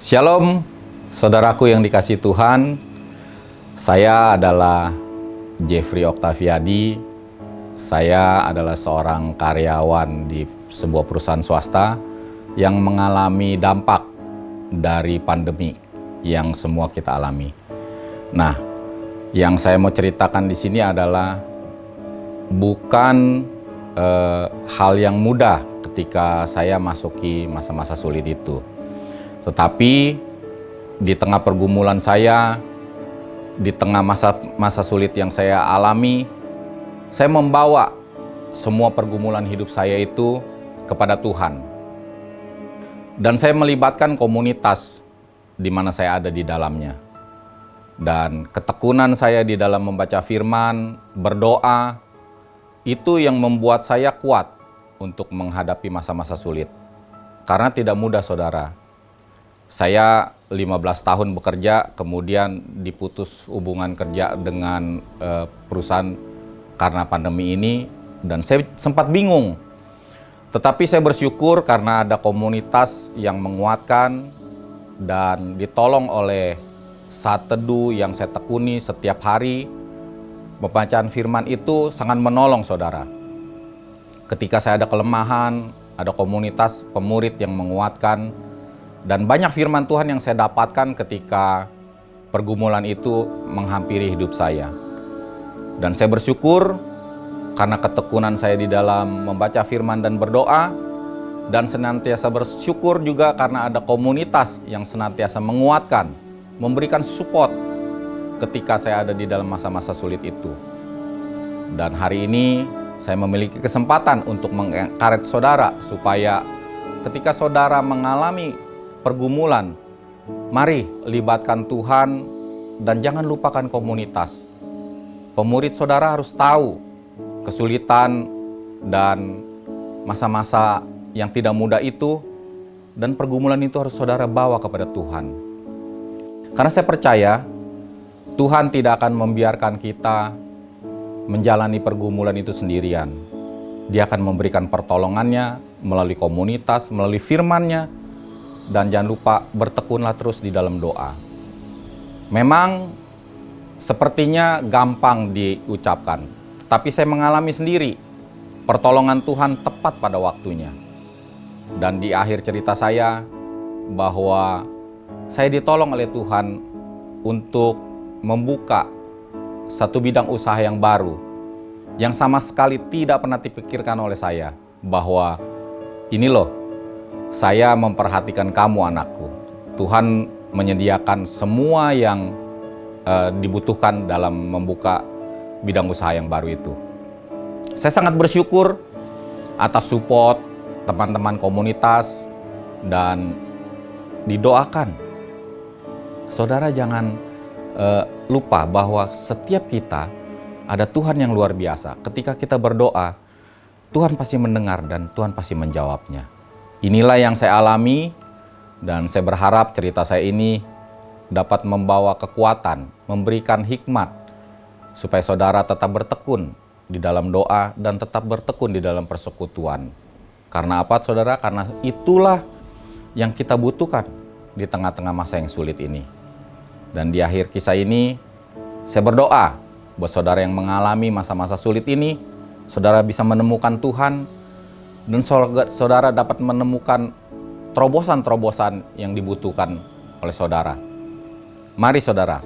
Shalom, saudaraku yang dikasihi Tuhan. Saya adalah Jeffrey Octaviadi. Saya adalah seorang karyawan di sebuah perusahaan swasta yang mengalami dampak dari pandemi yang semua kita alami. Nah, yang saya mau ceritakan di sini adalah bukan hal yang mudah ketika saya masuki masa-masa sulit itu. Tetapi di tengah pergumulan saya, di tengah masa sulit yang saya alami, saya membawa semua pergumulan hidup saya itu kepada Tuhan. Dan saya melibatkan komunitas di mana saya ada di dalamnya. Dan ketekunan saya di dalam membaca firman, berdoa, itu yang membuat saya kuat untuk menghadapi masa-masa sulit. Karena tidak mudah, saudara. Saya 15 tahun bekerja, kemudian diputus hubungan kerja dengan perusahaan karena pandemi ini, dan saya sempat bingung. Tetapi saya bersyukur karena ada komunitas yang menguatkan dan ditolong oleh saat teduh yang saya tekuni setiap hari. Pembacaan firman itu sangat menolong, saudara. Ketika saya ada kelemahan, ada komunitas pemurid yang menguatkan. Dan banyak firman Tuhan yang saya dapatkan ketika pergumulan itu menghampiri hidup saya. Dan saya bersyukur karena ketekunan saya di dalam membaca firman dan berdoa. Dan senantiasa bersyukur juga karena ada komunitas yang senantiasa menguatkan, memberikan support ketika saya ada di dalam masa-masa sulit itu. Dan hari ini saya memiliki kesempatan untuk mengencourage saudara supaya ketika saudara mengalami pergumulan, mari libatkan Tuhan dan jangan lupakan komunitas. Pemurid saudara harus tahu kesulitan dan masa-masa yang tidak mudah itu, dan pergumulan itu harus saudara bawa kepada Tuhan. Karena saya percaya Tuhan tidak akan membiarkan kita menjalani pergumulan itu sendirian. Dia akan memberikan pertolongannya melalui komunitas, melalui firman-Nya. Dan jangan lupa bertekunlah terus di dalam doa. Memang sepertinya gampang diucapkan, tapi saya mengalami sendiri pertolongan Tuhan tepat pada waktunya. Dan di akhir cerita saya bahwa saya ditolong oleh Tuhan untuk membuka satu bidang usaha yang baru yang sama sekali tidak pernah dipikirkan oleh saya, bahwa ini loh, saya memperhatikan kamu, anakku. Tuhan menyediakan semua yang dibutuhkan dalam membuka bidang usaha yang baru itu. Saya sangat bersyukur atas support teman-teman komunitas, dan didoakan. Saudara jangan lupa bahwa setiap kita ada Tuhan yang luar biasa. Ketika kita berdoa, Tuhan pasti mendengar dan Tuhan pasti menjawabnya. Inilah yang saya alami, dan saya berharap cerita saya ini dapat membawa kekuatan, memberikan hikmat, supaya saudara tetap bertekun di dalam doa dan tetap bertekun di dalam persekutuan. Karena apa, saudara? Karena itulah yang kita butuhkan di tengah-tengah masa yang sulit ini. Dan di akhir kisah ini, saya berdoa buat saudara yang mengalami masa-masa sulit ini, saudara bisa menemukan Tuhan, dan saudara dapat menemukan terobosan-terobosan yang dibutuhkan oleh saudara. Mari saudara,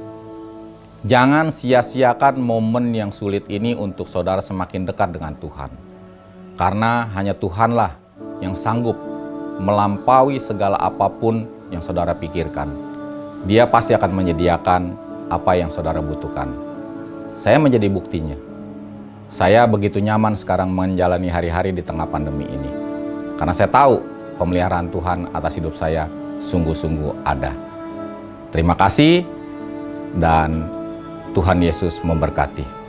jangan sia-siakan momen yang sulit ini untuk saudara semakin dekat dengan Tuhan. Karena hanya Tuhanlah yang sanggup melampaui segala apapun yang saudara pikirkan. Dia pasti akan menyediakan apa yang saudara butuhkan. Saya menjadi buktinya. Saya begitu nyaman sekarang menjalani hari-hari di tengah pandemi ini. Karena saya tahu pemeliharaan Tuhan atas hidup saya sungguh-sungguh ada. Terima kasih, dan Tuhan Yesus memberkati.